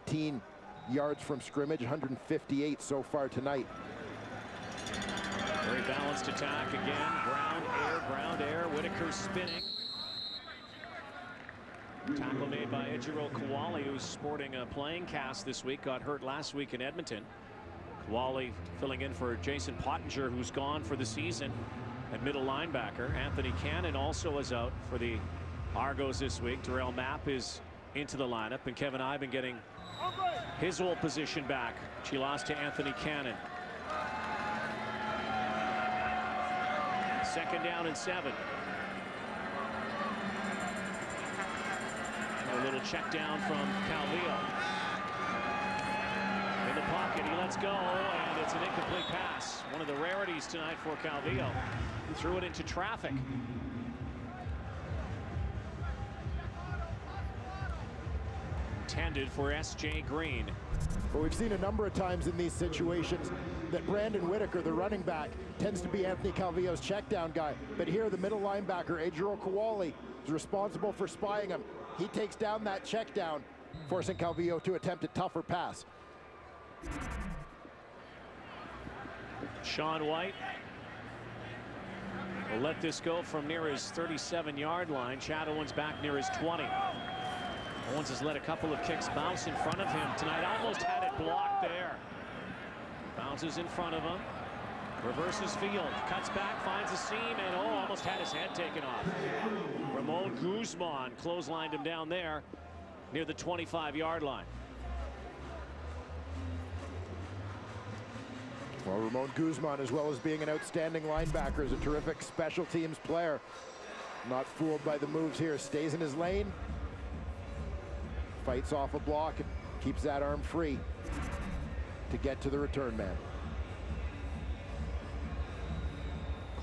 114 yards from scrimmage, 158 so far tonight. Very balanced attack again. Ground air. Whitaker spinning. Tackle made by Ejiro Kawali, who's sporting a playing cast this week. Got hurt last week in Edmonton. Kawali filling in for Jason Pottinger, who's gone for the season at middle linebacker. Anthony Cannon also is out for the Argos this week. Darrell Mapp is into the lineup, and Kevin Iben getting his old position back, which he lost to Anthony Cannon. 2nd down and 7. A little check down from Calvillo. In the pocket, he lets go, and it's an incomplete pass. One of the rarities tonight for Calvillo. He threw it into traffic. Intended for S.J. Green. Well, we've seen a number of times in these situations that Brandon Whitaker, the running back, tends to be Anthony Calvillo's check down guy. But here, the middle linebacker, Ejiro Kawali, is responsible for spying him. He takes down that check down, forcing Calvillo to attempt a tougher pass. Sean White will let this go from near his 37-yard line. Chad Owens back near his 20. Owens has let a couple of kicks bounce in front of him tonight. Almost had it blocked there. Bounces in front of him. Reverses field. Cuts back, finds a seam, and almost had his head taken off. Ramon Guzman clotheslined him down there near the 25-yard line. Well, Ramon Guzman, as well as being an outstanding linebacker, is a terrific special teams player. Not fooled by the moves here. Stays in his lane. Fights off a block and keeps that arm free to get to the return man.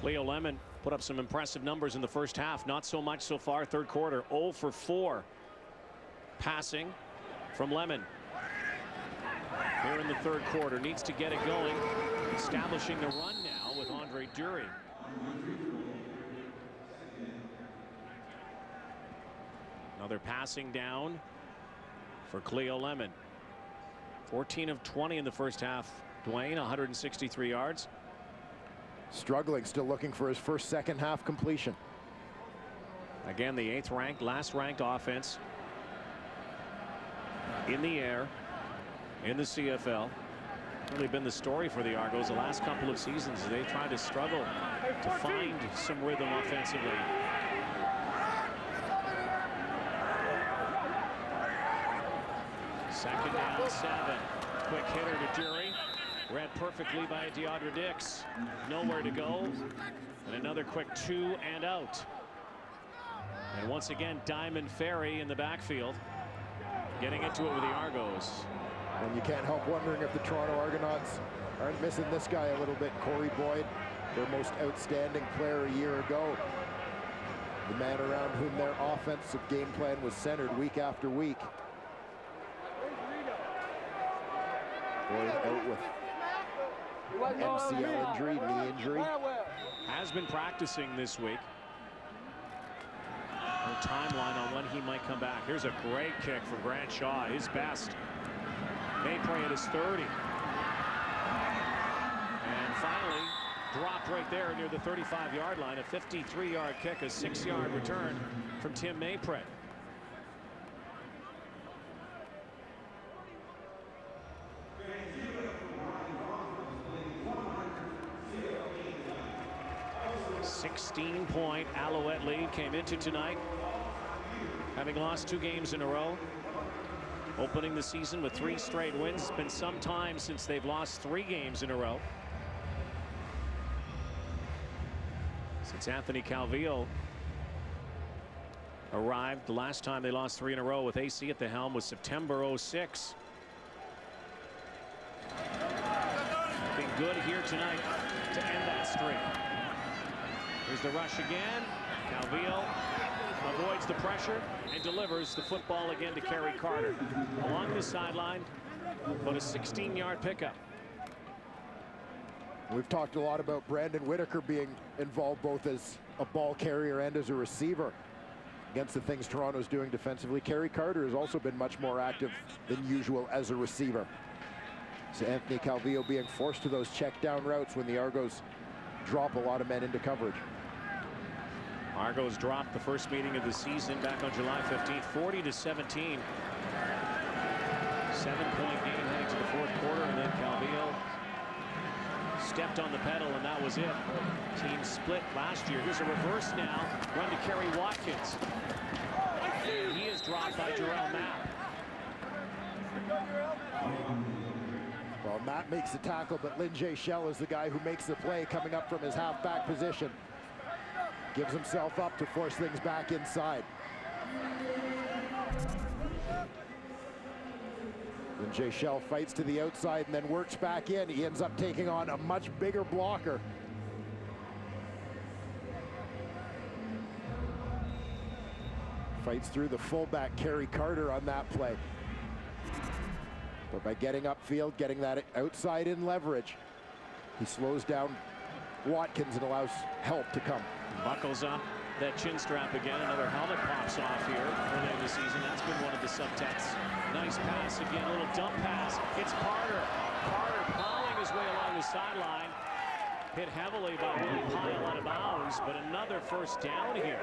Cleo Lemon put up some impressive numbers in the first half. Not so much so far. Third quarter, 0 for 4 passing from Lemon. Here in the third quarter, needs to get it going. Establishing the run now with Andre Dury. Another passing down for Cleo Lemon. 14 of 20 in the first half. Dwayne, 163 yards. Struggling, still looking for his first second half completion. Again, the 8th ranked, last ranked offense in the air in the CFL. Really been the story for the Argos the last couple of seasons. They tried to struggle to find some rhythm offensively. Second down, 7. Quick hitter to Dury. Read perfectly by Deandra Dix. Nowhere to go. And another quick 2 and out. And once again, Diamond Ferry in the backfield. Getting into it with the Argos. And you can't help wondering if the Toronto Argonauts aren't missing this guy a little bit. Corey Boyd, their most outstanding player a year ago. The man around whom their offensive game plan was centered week after week. Boyd out with MCL injury, knee injury. Has been practicing this week. No timeline on when he might come back. Here's a great kick from Grant Shaw, his best. Maypray at his 30. And finally, dropped right there near the 35-yard line. A 53-yard kick, a 6-yard return from Tim Maypray. A 16-point Alouette lead came into tonight, having lost 2 games in a row. Opening the season with 3 straight wins. It's been some time since they've lost 3 games in a row. Since Anthony Calvillo arrived, the last time they lost 3 in a row with AC at the helm was September 06. Looking good here tonight to end that streak. Here's the rush again. Calvillo avoids the pressure and delivers the football again to Kerry Carter. Along the sideline, but a 16-yard pickup. We've talked a lot about Brandon Whitaker being involved both as a ball carrier and as a receiver. against the things Toronto's doing defensively. Kerry Carter has also been much more active than usual as a receiver. So Anthony Calvillo being forced to those check down routes when the Argos drop a lot of men into coverage. Argos dropped the first meeting of the season back on July 15th, 40-17. 7-point game heading to the fourth quarter, and then Calvillo stepped on the pedal, and that was it. Team split last year. Here's a reverse now. Run to Kerry Watkins. And he is dropped by Jarrell Mapp. Well, Matt makes the tackle, but Lynn J. Shell is the guy who makes the play coming up from his halfback position. Gives himself up to force things back inside. Lynn J. Shell fights to the outside and then works back in. He ends up taking on a much bigger blocker. Fights through the fullback, Kerry Carter, on that play. But by getting upfield, getting that outside in leverage, he slows down Watkins and allows help to come. Buckles up that chin strap again. Another helmet pops off here early in the season. That's been one of the subtexts. Nice pass again, a little dump pass. It's Carter. Carter plowing his way along the sideline. Hit heavily by Willie Pyle out of bounds, but another first down here.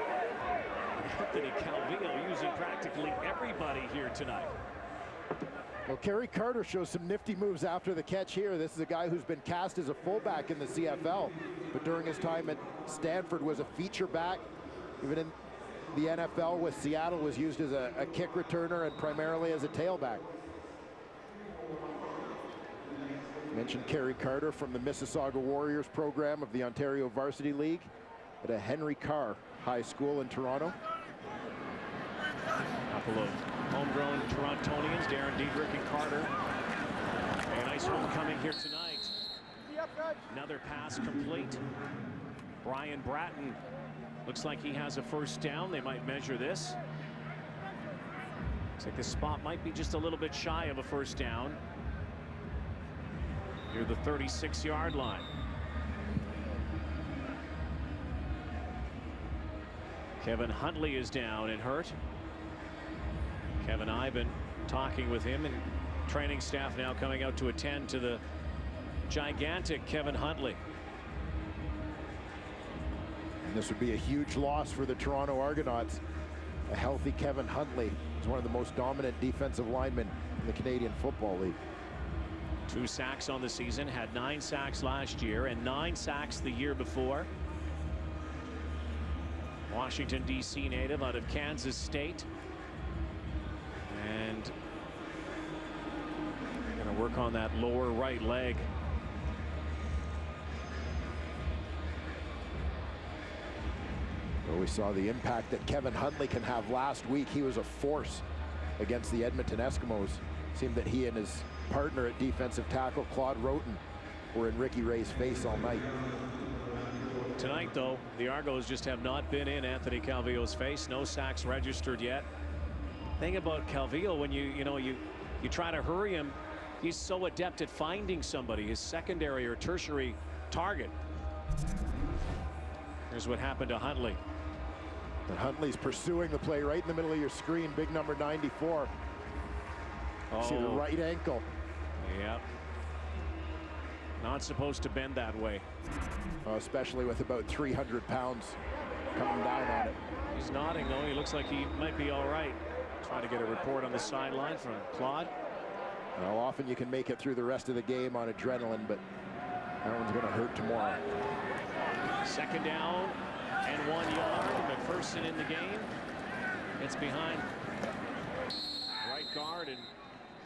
Anthony Calvillo using practically everybody here tonight. Well, Kerry Carter shows some nifty moves after the catch here. This is a guy who's been cast as a fullback in the CFL, but during his time at Stanford was a feature back. Even in the NFL with Seattle was used as a kick returner and primarily as a tailback. Mentioned Kerry Carter from the Mississauga Warriors program of the Ontario Varsity League at a Henry Carr High School in Toronto. Couple of homegrown Torontonians, Darren Diedrich and Carter. A nice one coming here tonight. Another pass complete. Brian Bratton looks like he has a first down. They might measure this. Looks like this spot might be just a little bit shy of a first down. Near the 36-yard line. Kevin Huntley is down and hurt. Kevin Ivan talking with him, and training staff now coming out to attend to the gigantic Kevin Huntley. And this would be a huge loss for the Toronto Argonauts. A healthy Kevin Huntley is one of the most dominant defensive linemen in the Canadian Football League. 2 sacks on the season, had 9 sacks last year and 9 sacks the year before. Washington, D.C. native out of Kansas State. And going to work on that lower right leg. Well, we saw the impact that Kevin Huntley can have last week. He was a force against the Edmonton Eskimos. It seemed that he and his partner at defensive tackle, Claude Roten, were in Ricky Ray's face all night. Tonight, though, the Argos just have not been in Anthony Calvillo's face. No sacks registered yet. Thing about Calvillo, when you try to hurry him, he's so adept at finding somebody, his secondary or tertiary target. Here's what happened to Huntley. And Huntley's pursuing the play right in the middle of your screen. Big number 94. See the right ankle. Yep. Not supposed to bend that way. Especially with about 300 pounds coming down on it. He's nodding, though. He looks like he might be all right. Trying to get a report on the sideline from Claude. Well, often you can make it through the rest of the game on adrenaline, but that one's going to hurt tomorrow. Second down and 1 yard. McPherson in the game. It's behind right guard and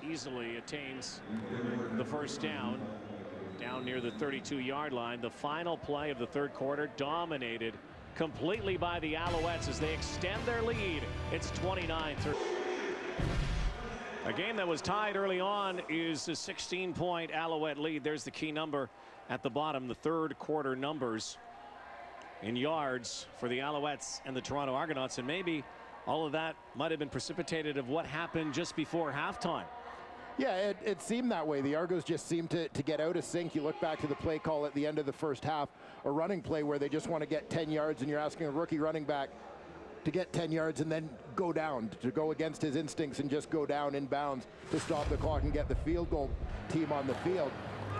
easily attains the first down. Down near the 32-yard line. The final play of the third quarter dominated completely by the Alouettes as they extend their lead. It's 29-30. A game that was tied early on is a 16-point Alouette lead. There's the key number at the bottom, the third quarter numbers in yards for the Alouettes and the Toronto Argonauts, and maybe all of that might have been precipitated of what happened just before halftime. Yeah, it seemed that way. The Argos just seemed to get out of sync. You look back to the play call at the end of the first half, a running play where they just want to get 10 yards, and you're asking a rookie running back, to get 10 yards and then go down, to go against his instincts and just go down in bounds to stop the clock and get the field goal team on the field.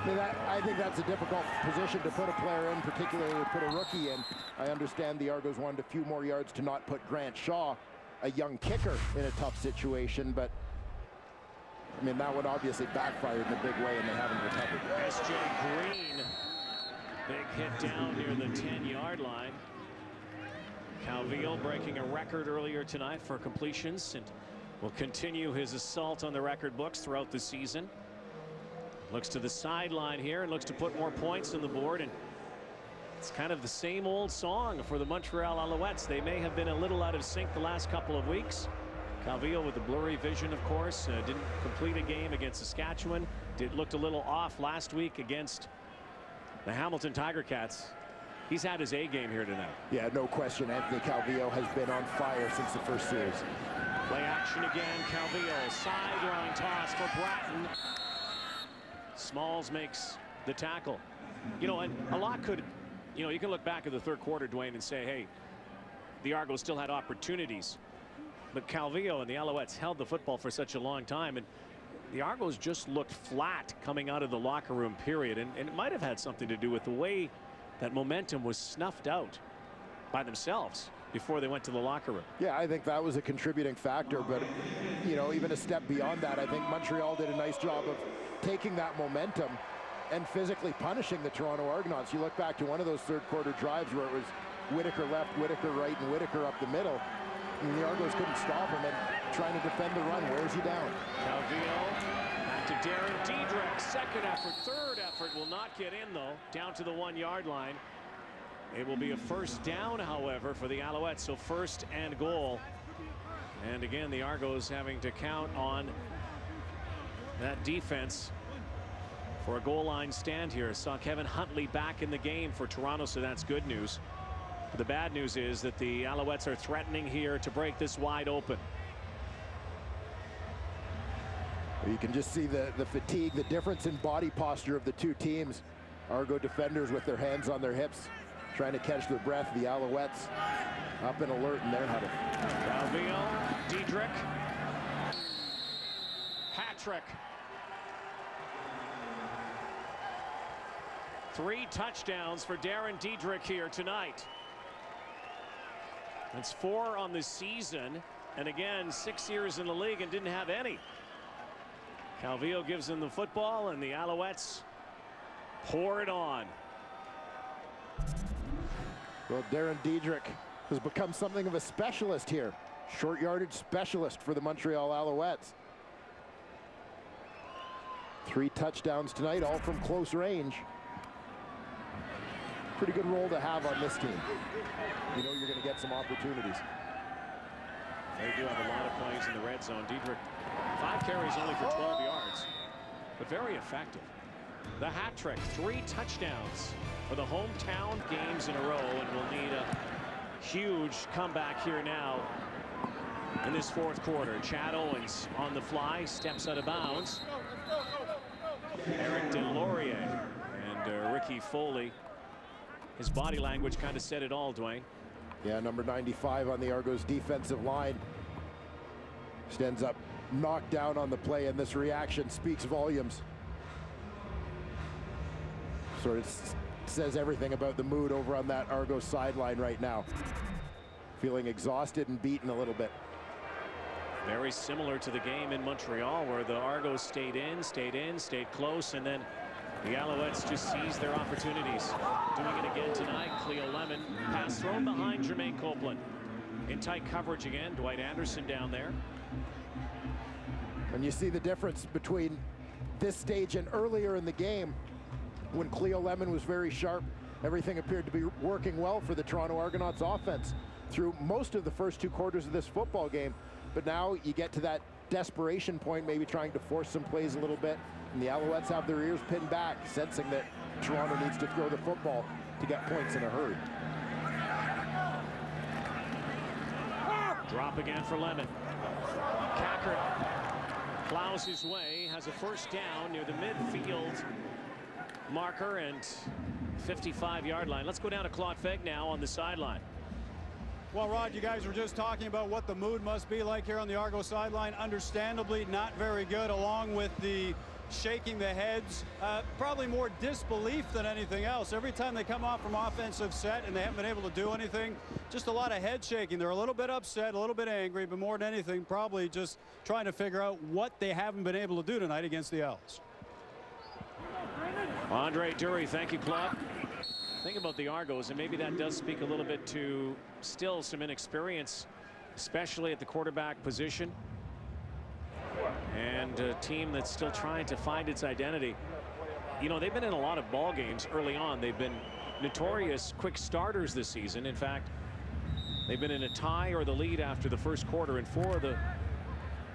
I mean, I think that's a difficult position to put a player in, particularly to put a rookie in. I understand the Argos wanted a few more yards to not put Grant Shaw, a young kicker, in a tough situation, but I mean, that would obviously backfire in a big way, and they haven't recovered. S.J. Green, big hit down near the 10-yard line. Calvillo breaking a record earlier tonight for completions and will continue his assault on the record books throughout the season. Looks to the sideline here and looks to put more points on the board, and it's kind of the same old song for the Montreal Alouettes. They may have been a little out of sync the last couple of weeks. Calvillo with the blurry vision, of course, didn't complete a game against Saskatchewan. Looked a little off last week against the Hamilton Tiger Cats. He's had his A game here tonight. Yeah, no question. Anthony Calvillo has been on fire since the first series. Play action again. Calvillo, sideline toss for Bratton. Smalls makes the tackle. You know, and a lot could, you know, you can look back at the third quarter, Dwayne, and say, hey, the Argos still had opportunities. But Calvillo and the Alouettes held the football for such a long time, and the Argos just looked flat coming out of the locker room period, and it might have had something to do with the way that momentum was snuffed out by themselves before they went to the locker room. Yeah, I think that was a contributing factor, but you know, even a step beyond that, I think Montreal did a nice job of taking that momentum and physically punishing the Toronto Argonauts. You look back to one of those third quarter drives where it was Whitaker left, Whitaker right, and Whitaker up the middle. And the Argos couldn't stop him, and trying to defend the run wears you down. Calvillo back to Darren Diedrich. Second effort, third effort will not get in, though. Down to the 1-yard line. It will be a first down, however, for the Alouettes. So first and goal. And again, the Argos having to count on that defense for a goal line stand here. Saw Kevin Huntley back in the game for Toronto, so that's good news. The bad news is that the Alouettes are threatening here to break this wide open. You can just see the fatigue, the difference in body posture of the two teams. Argo defenders with their hands on their hips, trying to catch their breath. The Alouettes up and alert in their huddle. Calvillo, Diedrich, hat-trick. 3 touchdowns for Darren Diedrich here tonight. That's 4 on the season, and again 6 years in the league and didn't have any. Calvillo gives them the football, and the Alouettes pour it on. Well, Darren Diedrich has become something of a specialist here. Short yardage specialist for the Montreal Alouettes. 3 touchdowns tonight, all from close range. Pretty good role to have on this team. You know you're going to get some opportunities. They do have a lot of plays in the red zone. Diedrich, 5 carries only for 12 yards, but very effective. The hat trick, 3 touchdowns for the hometown games in a row, and we'll need a huge comeback here now in this fourth quarter. Chad Owens on the fly, steps out of bounds. Eric Deslauriers and Ricky Foley. His body language kind of said it all, Dwayne. Yeah, number 95 on the Argos defensive line stands up, knocked down on the play, and this reaction speaks volumes. Sort of says everything about the mood over on that Argos sideline right now. Feeling exhausted and beaten a little bit. Very similar to the game in Montreal, where the Argos stayed close, and then the Alouettes just seized their opportunities. Doing it again tonight. Cleo Lemon, pass thrown behind Jermaine Copeland. In tight coverage again, Dwight Anderson down there. And you see the difference between this stage and earlier in the game, when Cleo Lemon was very sharp. Everything appeared to be working well for the Toronto Argonauts offense through most of the first 2 quarters of this football game. But now you get to that desperation point, maybe trying to force some plays a little bit, and the Alouettes have their ears pinned back, sensing that Toronto needs to throw the football to get points in a hurry. Drop again for Lemon. Cackert plows his way, has a first down near the midfield marker and 55-yard line. Let's go down to Claude Feg now on the sideline. Well, Rod, you guys were just talking about what the mood must be like here on the Argo sideline. Understandably not very good, along with the shaking the heads. Probably more disbelief than anything else. Every time they come off from offensive set and they haven't been able to do anything, just a lot of head shaking. They're a little bit upset, a little bit angry, but more than anything, probably just trying to figure out what they haven't been able to do tonight against the Owls. Andre Dury, thank you, club. Think about the Argos, and maybe that does speak a little bit to still some inexperience, especially at the quarterback position, and a team that's still trying to find its identity. You know, they've been in a lot of ball games early on. They've been notorious quick starters this season. In fact, they've been in a tie or the lead after the first quarter in 4 of the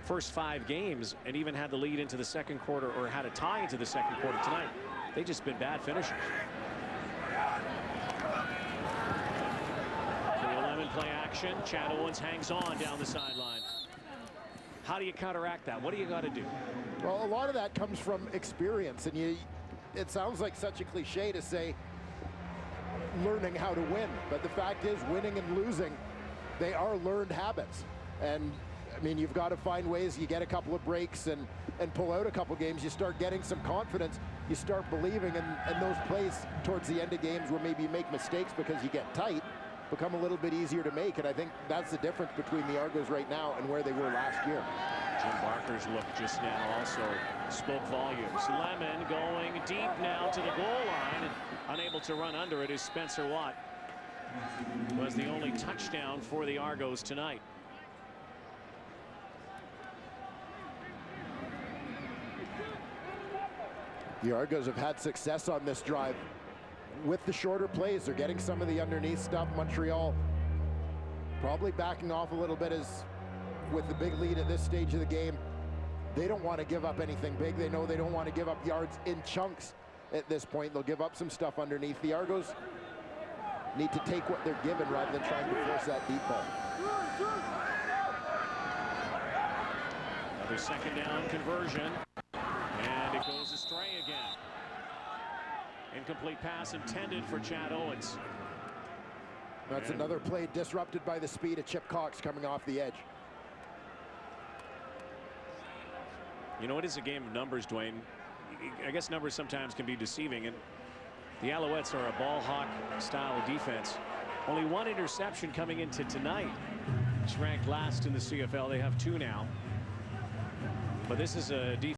first 5 games, and even had the lead into the second quarter, or had a tie into the second quarter tonight. They've just been bad finishers. Play action. Chad Owens hangs on down the sideline. How do you counteract that? What do you got to do? Well, a lot of that comes from experience, and it sounds like such a cliche to say learning how to win, but the fact is, winning and losing, they are learned habits. And I mean, you've got to find ways. You get a couple of breaks and pull out a couple games, you start getting some confidence, you start believing, and those plays towards the end of games where maybe you make mistakes because you get tight become a little bit easier to make, and I think that's the difference between the Argos right now and where they were last year. Jim Barker's look just now also spoke volumes. Lemon going deep now to the goal line, and unable to run under it is Spencer Watt. Was the only touchdown for the Argos tonight. The Argos have had success on this drive with the shorter plays. They're getting some of the underneath stuff. Montreal probably backing off a little bit as with the big lead at this stage of the game. They don't want to give up anything big. They know they don't want to give up yards in chunks at this point. They'll give up some stuff underneath. The Argos need to take what they're given rather than trying to force that deep ball. Another second down conversion, and it goes astray again. Incomplete pass intended for Chad Owens. That's another play disrupted by the speed of Chip Cox coming off the edge. You know, it is a game of numbers, Dwayne. I guess numbers sometimes can be deceiving, and the Alouettes are a ball hawk style defense. Only 1 interception coming into tonight, which ranked last in the CFL. They have 2 now. But this is a defense